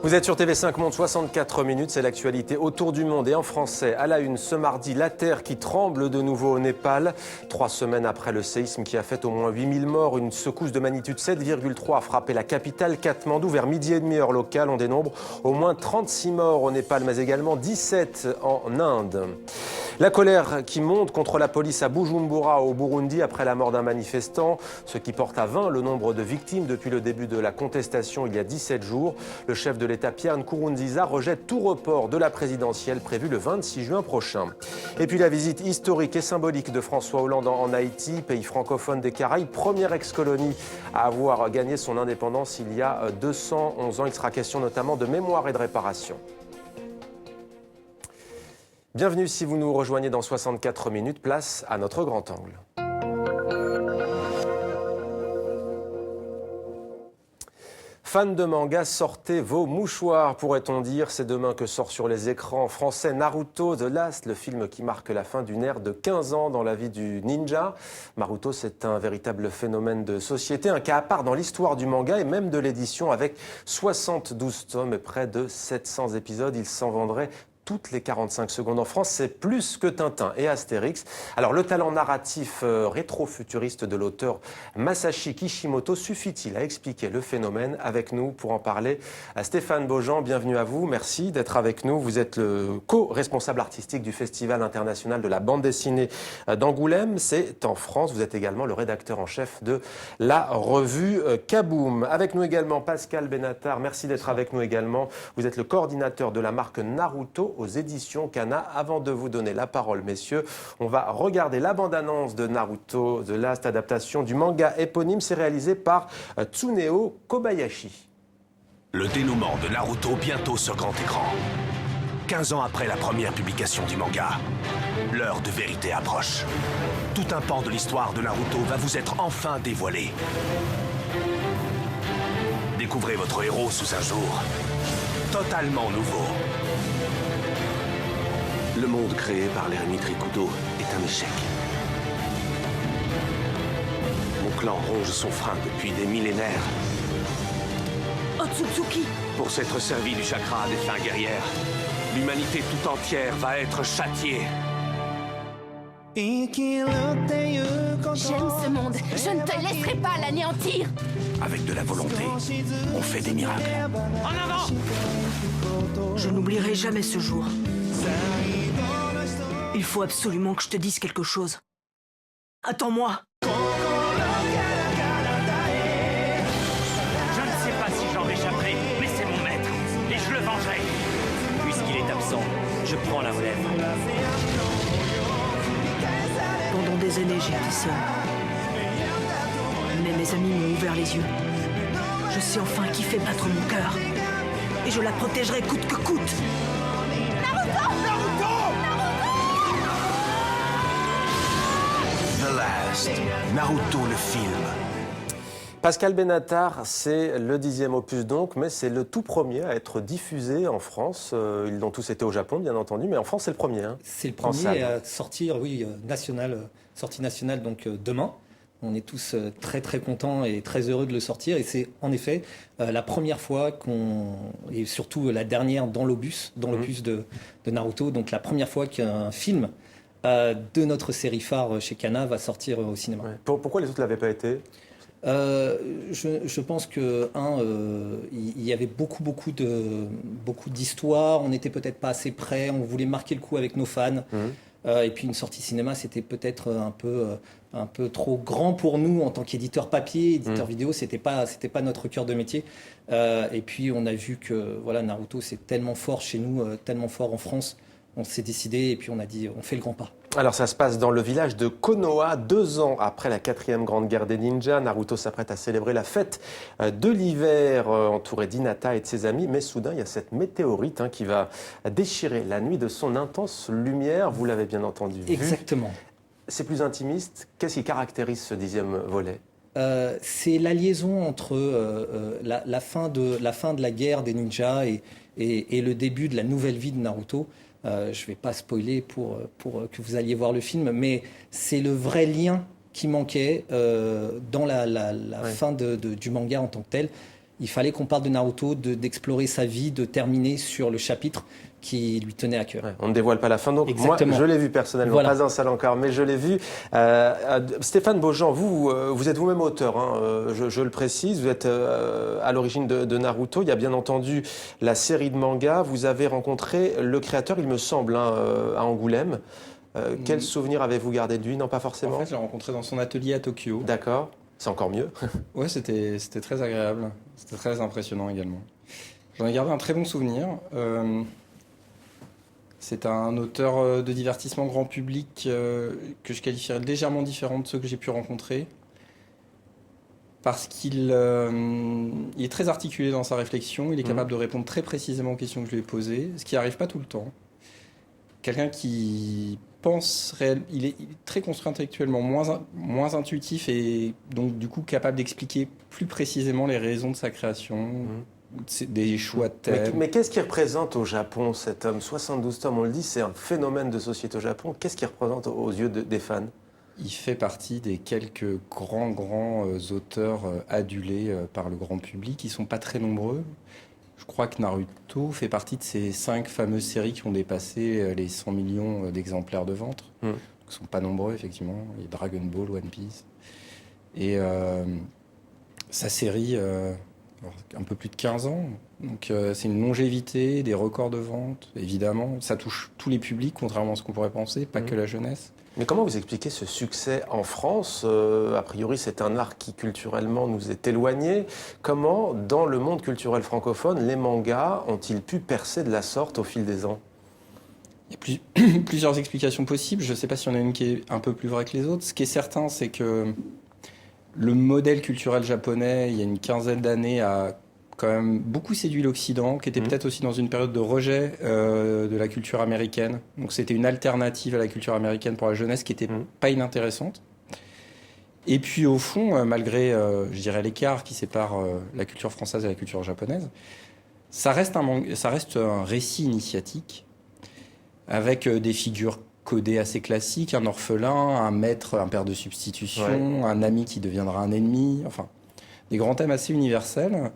Vous êtes sur TV5 Monde, 64 minutes, c'est l'actualité autour du monde et en français. À la une, ce mardi, la terre qui tremble de nouveau au Népal. 3 semaines après le séisme qui a fait au moins 8000 morts, une secousse de magnitude 7,3 a frappé la capitale, Katmandou. Vers midi et demi heure locale, on dénombre au moins 36 morts au Népal, mais également 17 en Inde. La colère qui monte contre la police à Bujumbura au Burundi après la mort d'un manifestant, ce qui porte à 20 le nombre de victimes depuis le début de la contestation il y a 17 jours. Le chef de l'État Pierre Nkurunziza rejette tout report de la présidentielle prévue le 26 juin prochain. Et puis la visite historique et symbolique de François Hollande en Haïti, pays francophone des Caraïbes, première ex-colonie à avoir gagné son indépendance il y a 211 ans. Il sera question notamment de mémoire et de réparation. Bienvenue si vous nous rejoignez dans 64 minutes, place à notre grand angle. Fans de manga, sortez vos mouchoirs, pourrait-on dire. C'est demain que sort sur les écrans français Naruto The Last, le film qui marque la fin d'une ère de 15 ans dans la vie du ninja. Naruto, c'est un véritable phénomène de société, un cas à part dans l'histoire du manga et même de l'édition avec 72 tomes et près de 700 épisodes. Il s'en vendrait toutes les 45 secondes en France, c'est plus que Tintin et Astérix. Alors le talent narratif rétro-futuriste de l'auteur Masashi Kishimoto suffit-il à expliquer le phénomène? Avec nous pour en parler, Stéphane Beaujean, bienvenue à vous, merci d'être avec nous. Vous êtes le co-responsable artistique du Festival international de la bande dessinée d'Angoulême, c'est en France. Vous êtes également le rédacteur en chef de la revue Kaboom. Avec nous également Pascal Benatar, merci d'être avec nous également. Vous êtes le coordinateur de la marque Naruto aux éditions Kana. Avant de vous donner la parole, messieurs, on va regarder la bande-annonce de Naruto, The Last, adaptation du manga éponyme. C'est réalisé par Tsuneo Kobayashi. Le dénouement de Naruto bientôt sur grand écran. 15 ans après la première publication du manga, l'heure de vérité approche. Tout un pan de l'histoire de Naruto va vous être enfin dévoilé. Découvrez votre héros sous un jour totalement nouveau. Le monde créé par l'ermite Rikudo est un échec. Mon clan ronge son frein depuis des millénaires. Otsutsuki! Pour s'être servi du chakra des fins guerrières, l'humanité tout entière va être châtiée. J'aime ce monde. Je ne te laisserai pas l'anéantir. Avec de la volonté, on fait des miracles. En avant! Je n'oublierai jamais ce jour. Il faut absolument que je te dise quelque chose. Attends-moi. Je ne sais pas si j'en réchapperai, mais c'est mon maître, et je le vengerai. Puisqu'il est absent, je prends la relève. Pendant des années, j'ai été seule. Mais mes amis m'ont ouvert les yeux. Je sais enfin qui fait battre mon cœur. Et je la protégerai coûte que coûte. The Last, Naruto le film. Pascal Benatar, c'est le 10e opus donc, mais c'est le tout premier à être diffusé en France. Ils ont tous été au Japon, bien entendu, mais en France, c'est le premier. Hein, c'est le premier à sortir, oui, sortie nationale donc demain. On est tous très très contents et très heureux de le sortir. Et c'est en effet la première fois et surtout la dernière dans l'opus de Naruto, donc la première fois qu'un film de notre série phare chez Kana va sortir au cinéma. Ouais. Pourquoi les autres ne l'avaient pas été ? Je pense que il y avait beaucoup d'histoires. On n'était peut-être pas assez près. On voulait marquer le coup avec nos fans. Et puis une sortie cinéma, c'était peut-être un peu trop grand pour nous en tant qu'éditeur papier, éditeur vidéo. C'était pas notre cœur de métier. Et puis on a vu que voilà, Naruto c'est tellement fort chez nous, tellement fort en France. On s'est décidé et puis on a dit on fait le grand pas. Alors ça se passe dans le village de Konoha, 2 ans après la 4e grande guerre des ninjas. Naruto s'apprête à célébrer la fête de l'hiver entouré d'Hinata et de ses amis. Mais soudain, il y a cette météorite qui va déchirer la nuit de son intense lumière. Vous l'avez bien entendu. Exactement. C'est plus intimiste. Qu'est-ce qui caractérise ce 10e volet ? C'est la liaison entre la fin de la guerre des ninjas et le début de la nouvelle vie de Naruto. Je ne vais pas spoiler pour que vous alliez voir le film, mais c'est le vrai lien qui manquait dans la fin du manga en tant que tel. il fallait qu'on parle de Naruto, d'explorer sa vie, de terminer sur le chapitre qui lui tenait à cœur. Ouais, on ne dévoile pas la fin. Donc Exactement. Moi, je l'ai vu personnellement, Voilà. pas un seul encore, mais je l'ai vu. Stéphane Beaujean, vous êtes vous-même auteur, hein, je le précise. Vous êtes à l'origine de Naruto. Il y a bien entendu la série de manga. Vous avez rencontré le créateur, il me semble, hein, à Angoulême. Quel souvenir avez-vous gardé de lui? Non, pas forcément. En fait, je l'ai rencontré dans son atelier à Tokyo. D'accord, c'est encore mieux. Ouais, c'était très agréable. C'était très impressionnant également. J'en ai gardé un très bon souvenir. C'est un auteur de divertissement grand public que je qualifierais légèrement différent de ceux que j'ai pu rencontrer. Parce qu'il est très articulé dans sa réflexion, il est capable de répondre très précisément aux questions que je lui ai posées, ce qui n'arrive pas tout le temps. Quelqu'un qui pense il est très construit intellectuellement, moins intuitif et donc du coup capable d'expliquer plus précisément les raisons de sa création, des choix de thèmes. Mais qu'est-ce qu'il représente au Japon, cet homme? 72 tomes, on le dit, c'est un phénomène de société au Japon. Qu'est-ce qu'il représente aux yeux des fans? Il fait partie des quelques grands auteurs adulés par le grand public. Ils ne sont pas très nombreux. Je crois que Naruto fait partie de ces 5 fameuses séries qui ont dépassé les 100 millions d'exemplaires de vente. Ils ne sont pas nombreux, effectivement. Il y a Dragon Ball, One Piece. Et sa série, un peu plus de 15 ans. Donc c'est une longévité, des records de vente, évidemment. Ça touche tous les publics, contrairement à ce qu'on pourrait penser, pas que la jeunesse. Mais comment vous expliquez ce succès en France? A priori, c'est un art qui culturellement nous est éloigné. Comment, dans le monde culturel francophone, les mangas ont-ils pu percer de la sorte au fil des ans? Il y a plusieurs explications possibles. Je ne sais pas s'il y en a une qui est un peu plus vraie que les autres. Ce qui est certain, c'est que le modèle culturel japonais, il y a une quinzaine d'années, a quand même beaucoup séduit l'Occident, qui était peut-être aussi dans une période de rejet de la culture américaine. Donc c'était une alternative à la culture américaine pour la jeunesse qui était pas inintéressante. Et puis au fond, malgré, je dirais, l'écart qui sépare la culture française et la culture japonaise, ça reste un récit initiatique avec des figures codées assez classiques, un orphelin, un maître, un père de substitution, un ami qui deviendra un ennemi, enfin, des grands thèmes assez universels.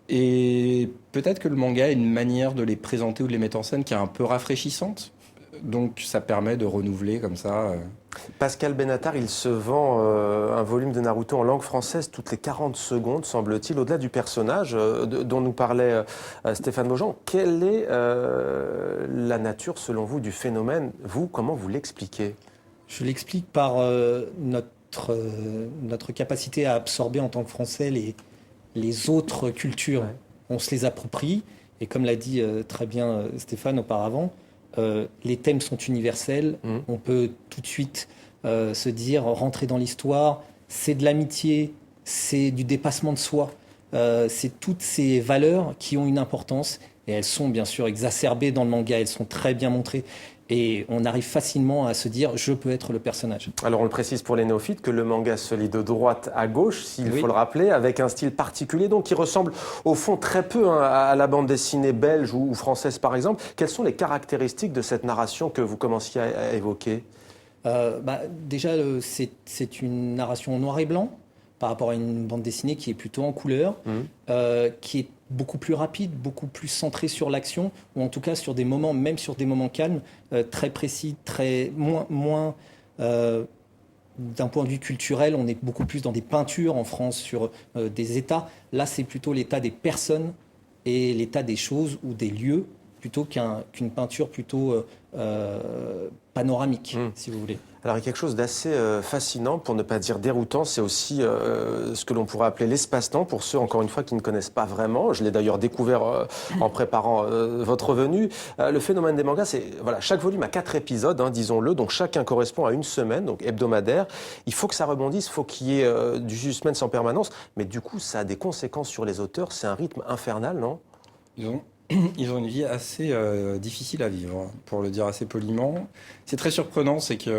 Et peut-être que le manga est une manière de les présenter ou de les mettre en scène qui est un peu rafraîchissante. Donc ça permet de renouveler comme ça. Pascal Benatar, il se vend un volume de Naruto en langue française toutes les 40 secondes, semble-t-il, au-delà du personnage dont nous parlait Stéphane Beaujean. Quelle est la nature, selon vous, du phénomène? Vous, comment vous l'expliquez? Je l'explique par notre capacité à absorber en tant que Français les autres cultures. Ouais. On se les approprie, et comme l'a dit très bien Stéphane auparavant, les thèmes sont universels. On peut tout de suite se dire, rentrer dans l'histoire, c'est de l'amitié, c'est du dépassement de soi. C'est toutes ces valeurs qui ont une importance, et elles sont bien sûr exacerbées dans le manga, elles sont très bien montrées. Et on arrive facilement à se dire, je peux être le personnage. Alors on le précise pour les néophytes que le manga se lit de droite à gauche, s'il faut le rappeler, avec un style particulier, donc qui ressemble au fond très peu à la bande dessinée belge ou française par exemple. Quelles sont les caractéristiques de cette narration que vous commenciez à évoquer? Déjà, c'est une narration en noir et blanc par rapport à une bande dessinée qui est plutôt en couleur, qui est beaucoup plus rapide, beaucoup plus centré sur l'action, ou en tout cas sur des moments, même sur des moments calmes, très précis, moins d'un point de vue culturel, on est beaucoup plus dans des peintures en France sur des états. Là, c'est plutôt l'état des personnes et l'état des choses ou des lieux, plutôt qu'une peinture plutôt panoramique, si vous voulez. Alors il y a quelque chose d'assez fascinant, pour ne pas dire déroutant, c'est aussi ce que l'on pourrait appeler l'espace-temps, pour ceux, encore une fois, qui ne connaissent pas vraiment. Je l'ai d'ailleurs découvert en préparant votre venue. Le phénomène des mangas, c'est chaque volume a 4 épisodes, disons-le, donc chacun correspond à une semaine, donc hebdomadaire. Il faut que ça rebondisse, il faut qu'il y ait du suspense en permanence, mais du coup, ça a des conséquences sur les auteurs, c'est un rythme infernal, non ? Ils ont une vie assez difficile à vivre, pour le dire assez poliment. C'est très surprenant, c'est qu'ils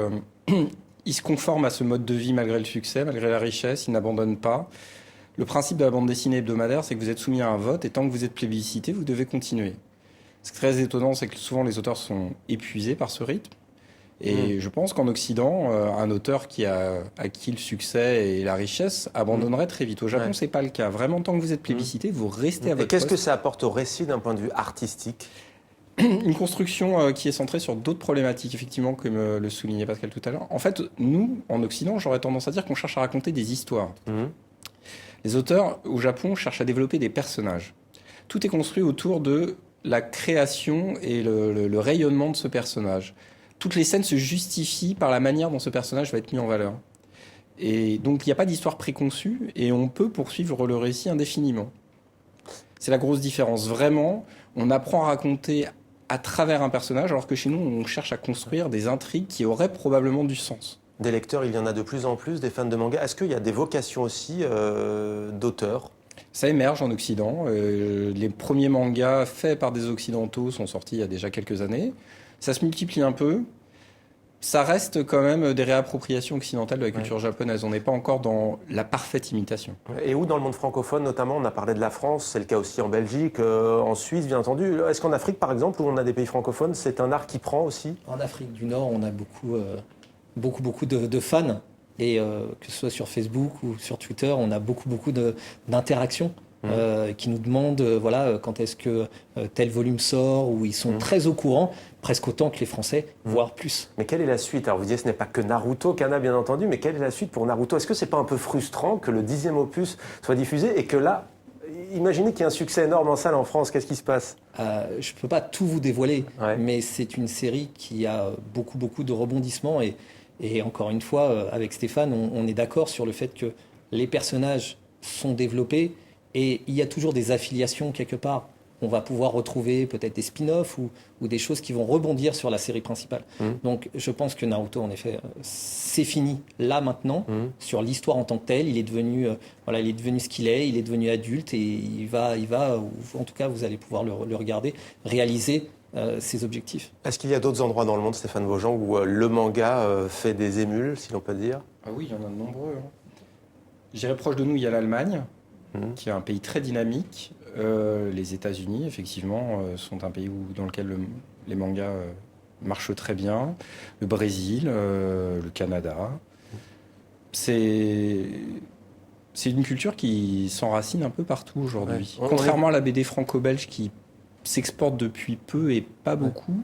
se conforment à ce mode de vie malgré le succès, malgré la richesse, ils n'abandonnent pas. Le principe de la bande dessinée hebdomadaire, c'est que vous êtes soumis à un vote et tant que vous êtes plébiscité, vous devez continuer. Ce qui est très étonnant, c'est que souvent les auteurs sont épuisés par ce rythme. Et je pense qu'en Occident, un auteur qui a acquis le succès et la richesse abandonnerait très vite. Au Japon, c'est pas le cas. Vraiment, tant que vous êtes plébiscité, vous restez à votre Et qu'est-ce que poste. ça apporte au récit d'un point de vue artistique? Une construction qui est centrée sur d'autres problématiques, effectivement, comme le soulignait Pascal tout à l'heure. En fait, nous, en Occident, j'aurais tendance à dire qu'on cherche à raconter des histoires. Les auteurs, au Japon, cherchent à développer des personnages. Tout est construit autour de la création et le rayonnement de ce personnage. Toutes les scènes se justifient par la manière dont ce personnage va être mis en valeur. Et donc, il n'y a pas d'histoire préconçue et on peut poursuivre le récit indéfiniment. C'est la grosse différence. Vraiment, on apprend à raconter à travers un personnage, alors que chez nous, on cherche à construire des intrigues qui auraient probablement du sens. Des lecteurs, il y en a de plus en plus, des fans de manga. Est-ce qu'il y a des vocations aussi d'auteurs? Ça émerge en Occident. Les premiers mangas faits par des Occidentaux sont sortis il y a déjà quelques années. Ça se multiplie un peu. Ça reste quand même des réappropriations occidentales de la culture japonaise. On n'est pas encore dans la parfaite imitation. Et où dans le monde francophone, notamment, on a parlé de la France, c'est le cas aussi en Belgique, en Suisse, bien entendu. Est-ce qu'en Afrique, par exemple, où on a des pays francophones, c'est un art qui prend aussi? En Afrique du Nord, on a beaucoup de fans. Et que ce soit sur Facebook ou sur Twitter, on a beaucoup d'interactions qui nous demandent quand est-ce que tel volume sort, où ils sont très au courant, presque autant que les Français, voire plus. Mais quelle est la suite? Alors vous disiez ce n'est pas que Naruto, Kana bien entendu, mais quelle est la suite pour Naruto? Est-ce que c'est pas un peu frustrant que le 10e opus soit diffusé et que là, imaginez qu'il y a un succès énorme en salle en France, qu'est-ce qui se passe? Je ne peux pas tout vous dévoiler, mais c'est une série qui a beaucoup de rebondissements et encore une fois, avec Stéphane, on est d'accord sur le fait que les personnages sont développés et il y a toujours des affiliations quelque part. On va pouvoir retrouver peut-être des spin-offs ou des choses qui vont rebondir sur la série principale. Donc je pense que Naruto, en effet, c'est fini là maintenant. Sur l'histoire en tant que telle, il est devenu ce qu'il est, il est devenu adulte et il va, ou en tout cas vous allez pouvoir le regarder, réaliser ses objectifs. Est-ce qu'il y a d'autres endroits dans le monde, Stéphane Vaujean, où le manga fait des émules, si l'on peut dire? Ah oui, il y en a de nombreux. Je dirais proche de nous, il y a l'Allemagne, qui est un pays très dynamique. Les États-Unis, effectivement, sont un pays dans lequel les mangas marchent très bien. Le Brésil, le Canada. C'est une culture qui s'enracine un peu partout aujourd'hui. Contrairement à la BD franco-belge qui s'exporte depuis peu et pas beaucoup,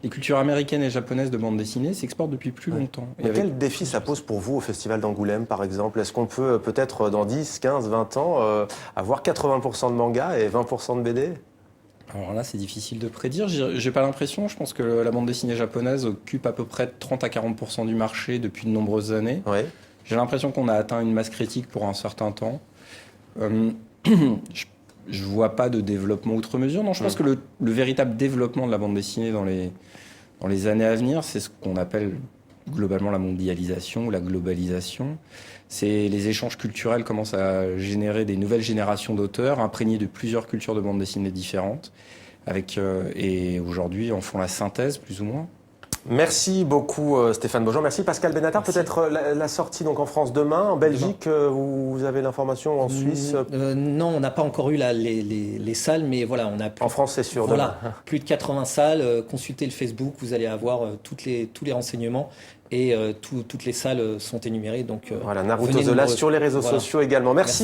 les cultures américaines et japonaises de bande dessinée s'exportent depuis plus longtemps. Et quel défi ça pose pour vous au Festival d'Angoulême, par exemple? Est-ce qu'on peut peut-être dans 10, 15, 20 ans avoir 80% de manga et 20% de BD? Alors là, c'est difficile de prédire. J'ai pas l'impression. Je pense que la bande dessinée japonaise occupe à peu près 30 à 40% du marché depuis de nombreuses années. J'ai l'impression qu'on a atteint une masse critique pour un certain temps. Je vois pas de développement outre mesure. Non, je pense que le véritable développement de la bande dessinée dans les années à venir, c'est ce qu'on appelle globalement la mondialisation ou la globalisation. C'est les échanges culturels commencent à générer des nouvelles générations d'auteurs imprégnés de plusieurs cultures de bande dessinée différentes, et aujourd'hui en font la synthèse plus ou moins. Merci beaucoup Stéphane Vaujean. Merci Pascal Benatar. Peut-être la sortie donc en France demain, en Belgique, vous avez l'information, en Suisse? Non, on n'a pas encore eu les salles, mais voilà, on a en France c'est sûr. Voilà, plus de 80 salles. Consultez le Facebook, vous allez avoir tous les renseignements et toutes les salles sont énumérées. Donc voilà, Naruto The Last sur les réseaux sociaux également. Merci.